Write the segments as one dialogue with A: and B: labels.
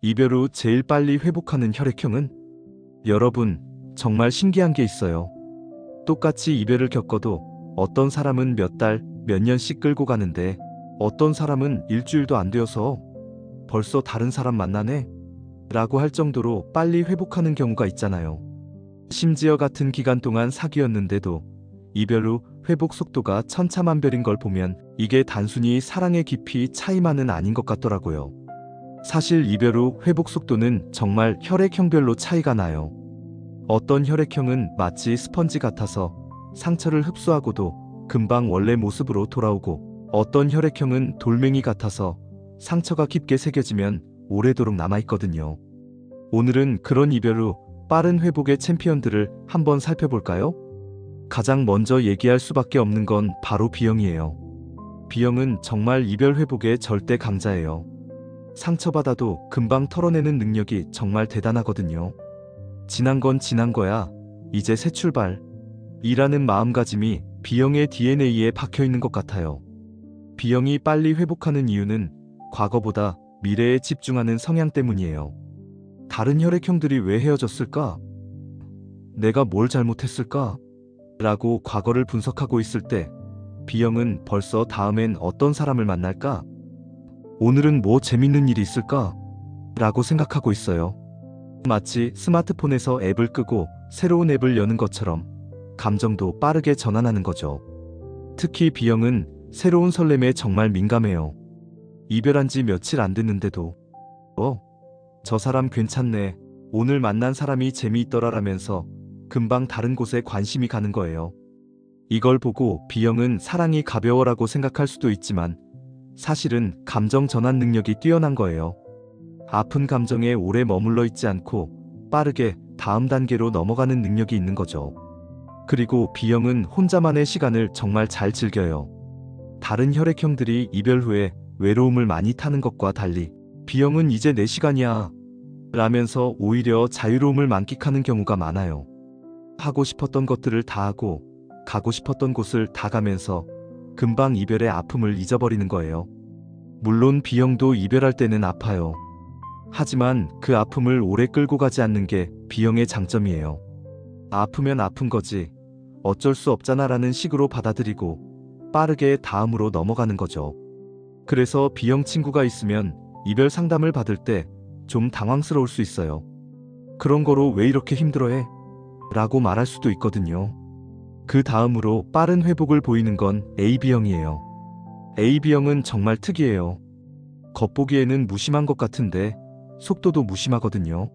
A: 이별 후 제일 빨리 회복하는 혈액형은? 여러분, 정말 신기한 게 있어요. 똑같이 이별을 겪어도 어떤 사람은 몇 달, 몇 년씩 끌고 가는데 어떤 사람은 일주일도 안 되어서 벌써 다른 사람 만나네? 라고 할 정도로 빨리 회복하는 경우가 있잖아요. 심지어 같은 기간 동안 사귀었는데도 이별 후 회복 속도가 천차만별인 걸 보면 이게 단순히 사랑의 깊이 차이만은 아닌 것 같더라고요. 사실 이별 후 회복 속도는 정말 혈액형별로 차이가 나요. 어떤 혈액형은 마치 스펀지 같아서 상처를 흡수하고도 금방 원래 모습으로 돌아오고, 어떤 혈액형은 돌멩이 같아서 상처가 깊게 새겨지면 오래도록 남아있거든요. 오늘은 그런 이별 후 빠른 회복의 챔피언들을 한번 살펴볼까요? 가장 먼저 얘기할 수밖에 없는 건 바로 B형이에요. B형은 정말 이별 회복의 절대 강자예요. 상처받아도 금방 털어내는 능력이 정말 대단하거든요. 지난 건 지난 거야, 이제 새 출발 이라는 마음가짐이 B형의 DNA에 박혀있는 것 같아요. B형이 빨리 회복하는 이유는 과거보다 미래에 집중하는 성향 때문이에요. 다른 혈액형들이 왜 헤어졌을까? 내가 뭘 잘못했을까? 라고 과거를 분석하고 있을 때 B형은 벌써 다음엔 어떤 사람을 만날까? 오늘은 뭐 재밌는 일이 있을까? 라고 생각하고 있어요. 마치 스마트폰에서 앱을 끄고 새로운 앱을 여는 것처럼 감정도 빠르게 전환하는 거죠. 특히 B형은 새로운 설렘에 정말 민감해요. 이별한 지 며칠 안 됐는데도 저 사람 괜찮네, 오늘 만난 사람이 재미있더라라면서 금방 다른 곳에 관심이 가는 거예요. 이걸 보고 B형은 사랑이 가벼워라고 생각할 수도 있지만 사실은 감정 전환 능력이 뛰어난 거예요. 아픈 감정에 오래 머물러 있지 않고 빠르게 다음 단계로 넘어가는 능력이 있는 거죠. 그리고 B형은 혼자만의 시간을 정말 잘 즐겨요. 다른 혈액형들이 이별 후에 외로움을 많이 타는 것과 달리 B형은 이제 내 시간이야 라면서 오히려 자유로움을 만끽하는 경우가 많아요. 하고 싶었던 것들을 다 하고 가고 싶었던 곳을 다 가면서 금방 이별의 아픔을 잊어버리는 거예요. 물론 B형도 이별할 때는 아파요. 하지만 그 아픔을 오래 끌고 가지 않는 게 B형의 장점이에요. 아프면 아픈 거지, 어쩔 수 없잖아 라는 식으로 받아들이고 빠르게 다음으로 넘어가는 거죠. 그래서 B형 친구가 있으면 이별 상담을 받을 때 좀 당황스러울 수 있어요. 그런 거로 왜 이렇게 힘들어해? 라고 말할 수도 있거든요. 그 다음으로 빠른 회복을 보이는 건 AB형이에요. AB형은 정말 특이해요. 겉보기에는 무심한 것 같은데 속도도 무심하거든요.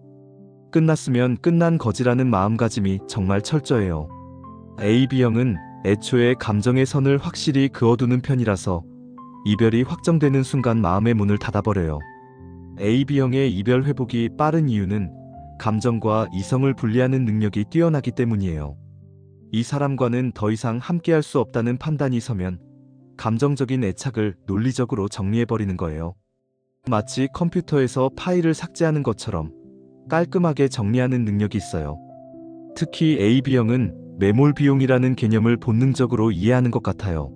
A: 끝났으면 끝난 거지라는 마음가짐이 정말 철저해요. AB형은 애초에 감정의 선을 확실히 그어두는 편이라서 이별이 확정되는 순간 마음의 문을 닫아버려요. AB형의 이별 회복이 빠른 이유는 감정과 이성을 분리하는 능력이 뛰어나기 때문이에요. 이 사람과는 더 이상 함께할 수 없다는 판단이 서면 감정적인 애착을 논리적으로 정리해버리는 거예요. 마치 컴퓨터에서 파일을 삭제하는 것처럼 깔끔하게 정리하는 능력이 있어요. 특히 AB형은 매몰 비용이라는 개념을 본능적으로 이해하는 것 같아요.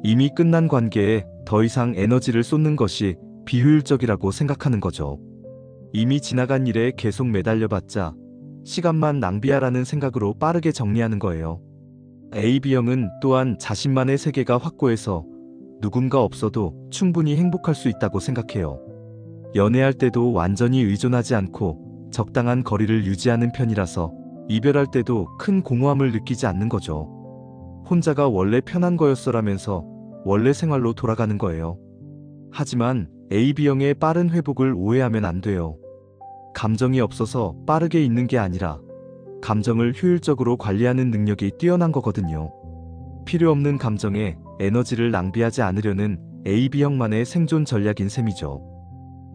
A: 이미 끝난 관계에 더 이상 에너지를 쏟는 것이 비효율적이라고 생각하는 거죠. 이미 지나간 일에 계속 매달려봤자 시간만 낭비하라는 생각으로 빠르게 정리하는 거예요. AB형은 또한 자신만의 세계가 확고해서 누군가 없어도 충분히 행복할 수 있다고 생각해요. 연애할 때도 완전히 의존하지 않고 적당한 거리를 유지하는 편이라서 이별할 때도 큰 공허함을 느끼지 않는 거죠. 혼자가 원래 편한 거였어라면서 원래 생활로 돌아가는 거예요. 하지만 AB형의 빠른 회복을 오해하면 안 돼요. 감정이 없어서 빠르게 있는 게 아니라 감정을 효율적으로 관리하는 능력이 뛰어난 거거든요. 필요 없는 감정에 에너지를 낭비하지 않으려는 AB형만의 생존 전략인 셈이죠.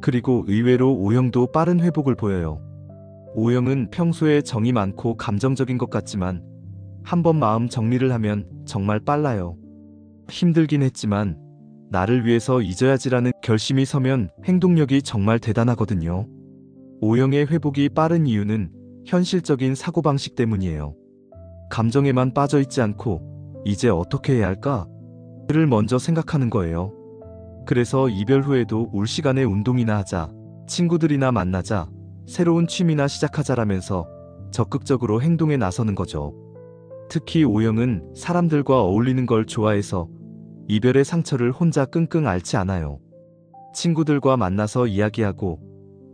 A: 그리고 의외로 O형도 빠른 회복을 보여요. O형은 평소에 정이 많고 감정적인 것 같지만 한번 마음 정리를 하면 정말 빨라요. 힘들긴 했지만 나를 위해서 잊어야지라는 결심이 서면 행동력이 정말 대단하거든요. O형의 회복이 빠른 이유는 현실적인 사고방식 때문이에요. 감정에만 빠져있지 않고 이제 어떻게 해야 할까? 를 먼저 생각하는 거예요. 그래서 이별 후에도 올 시간에 운동이나 하자, 친구들이나 만나자, 새로운 취미나 시작하자라면서 적극적으로 행동에 나서는 거죠. 특히 O형은 사람들과 어울리는 걸 좋아해서 이별의 상처를 혼자 끙끙 앓지 않아요. 친구들과 만나서 이야기하고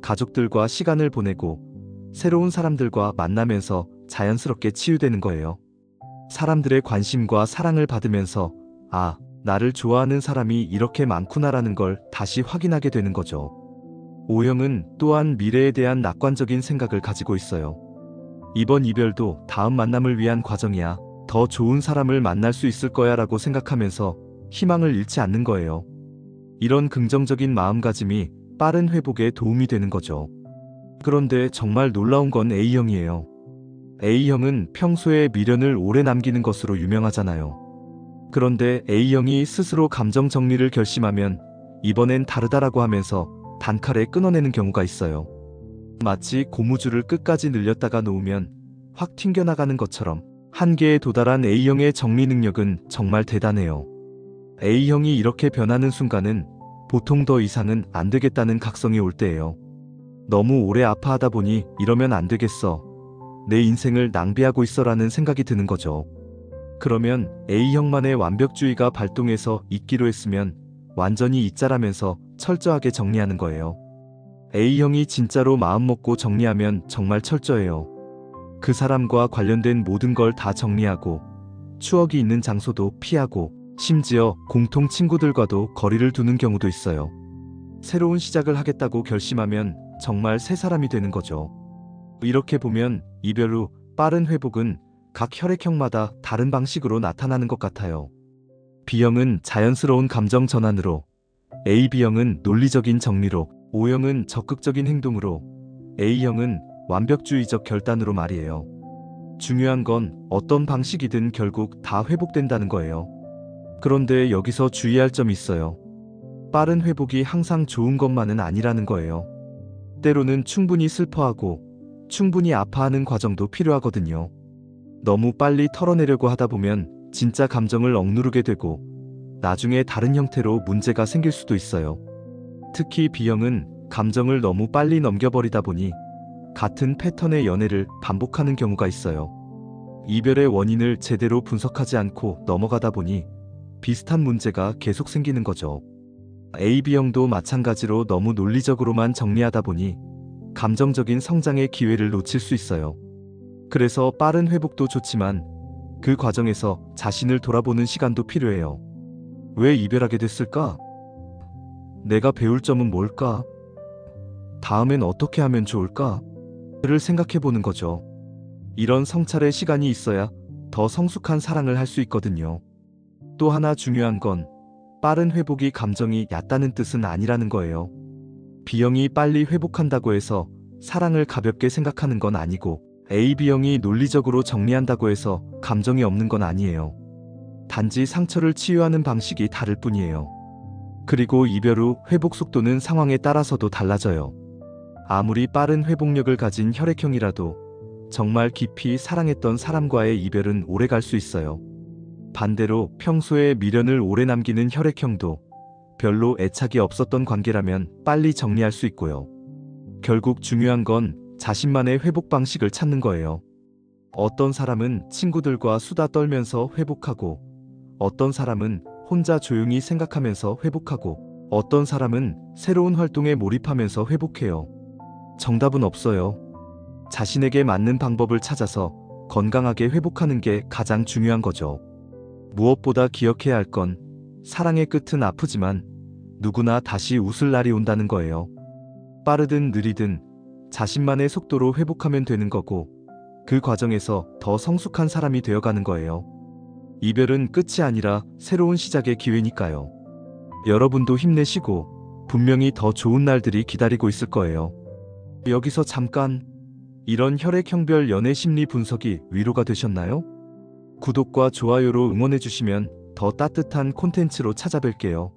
A: 가족들과 시간을 보내고 새로운 사람들과 만나면서 자연스럽게 치유되는 거예요. 사람들의 관심과 사랑을 받으면서 아, 나를 좋아하는 사람이 이렇게 많구나라는 걸 다시 확인하게 되는 거죠. O형은 또한 미래에 대한 낙관적인 생각을 가지고 있어요. 이번 이별도 다음 만남을 위한 과정이야. 더 좋은 사람을 만날 수 있을 거야 라고 생각하면서 희망을 잃지 않는 거예요. 이런 긍정적인 마음가짐이 빠른 회복에 도움이 되는 거죠. 그런데 정말 놀라운 건 A형이에요. A형은 평소에 미련을 오래 남기는 것으로 유명하잖아요. 그런데 A형이 스스로 감정 정리를 결심하면 이번엔 다르다라고 하면서 단칼에 끊어내는 경우가 있어요. 마치 고무줄을 끝까지 늘렸다가 놓으면 확 튕겨나가는 것처럼 한계에 도달한 A형의 정리 능력은 정말 대단해요. A형이 이렇게 변하는 순간은 보통 더 이상은 안 되겠다는 각성이 올 때예요. 너무 오래 아파하다 보니 이러면 안 되겠어. 내 인생을 낭비하고 있어라는 생각이 드는 거죠. 그러면 A형만의 완벽주의가 발동해서 잊기로 했으면 완전히 잊자라면서 철저하게 정리하는 거예요. A형이 진짜로 마음먹고 정리하면 정말 철저해요. 그 사람과 관련된 모든 걸 다 정리하고 추억이 있는 장소도 피하고 심지어 공통 친구들과도 거리를 두는 경우도 있어요. 새로운 시작을 하겠다고 결심하면 정말 새 사람이 되는 거죠. 이렇게 보면 이별 후 빠른 회복은 각 혈액형마다 다른 방식으로 나타나는 것 같아요. B형은 자연스러운 감정 전환으로, AB형은 논리적인 정리로, O형은 적극적인 행동으로, A형은 완벽주의적 결단으로 말이에요. 중요한 건 어떤 방식이든 결국 다 회복된다는 거예요. 그런데 여기서 주의할 점이 있어요. 빠른 회복이 항상 좋은 것만은 아니라는 거예요. 때로는 충분히 슬퍼하고 충분히 아파하는 과정도 필요하거든요. 너무 빨리 털어내려고 하다 보면 진짜 감정을 억누르게 되고 나중에 다른 형태로 문제가 생길 수도 있어요. 특히 B형은 감정을 너무 빨리 넘겨버리다 보니 같은 패턴의 연애를 반복하는 경우가 있어요. 이별의 원인을 제대로 분석하지 않고 넘어가다 보니 비슷한 문제가 계속 생기는 거죠. AB형도 마찬가지로 너무 논리적으로만 정리하다 보니 감정적인 성장의 기회를 놓칠 수 있어요. 그래서 빠른 회복도 좋지만 그 과정에서 자신을 돌아보는 시간도 필요해요. 왜 이별하게 됐을까? 내가 배울 점은 뭘까? 다음엔 어떻게 하면 좋을까? 를 생각해보는 거죠. 이런 성찰의 시간이 있어야 더 성숙한 사랑을 할 수 있거든요. 또 하나 중요한 건 빠른 회복이 감정이 얕다는 뜻은 아니라는 거예요. B형이 빨리 회복한다고 해서 사랑을 가볍게 생각하는 건 아니고 AB형이 논리적으로 정리한다고 해서 감정이 없는 건 아니에요. 단지 상처를 치유하는 방식이 다를 뿐이에요. 그리고 이별 후 회복 속도는 상황에 따라서도 달라져요. 아무리 빠른 회복력을 가진 혈액형이라도 정말 깊이 사랑했던 사람과의 이별은 오래 갈 수 있어요. 반대로 평소에 미련을 오래 남기는 혈액형도 별로 애착이 없었던 관계라면 빨리 정리할 수 있고요. 결국 중요한 건 자신만의 회복 방식을 찾는 거예요. 어떤 사람은 친구들과 수다 떨면서 회복하고, 어떤 사람은 혼자 조용히 생각하면서 회복하고, 어떤 사람은 새로운 활동에 몰입하면서 회복해요. 정답은 없어요. 자신에게 맞는 방법을 찾아서 건강하게 회복하는 게 가장 중요한 거죠. 무엇보다 기억해야 할 건 사랑의 끝은 아프지만 누구나 다시 웃을 날이 온다는 거예요. 빠르든 느리든 자신만의 속도로 회복하면 되는 거고 그 과정에서 더 성숙한 사람이 되어가는 거예요. 이별은 끝이 아니라 새로운 시작의 기회니까요. 여러분도 힘내시고 분명히 더 좋은 날들이 기다리고 있을 거예요. 여기서 잠깐, 이런 혈액형별 연애 심리 분석이 위로가 되셨나요? 구독과 좋아요로 응원해주시면 더 따뜻한 콘텐츠로 찾아뵐게요.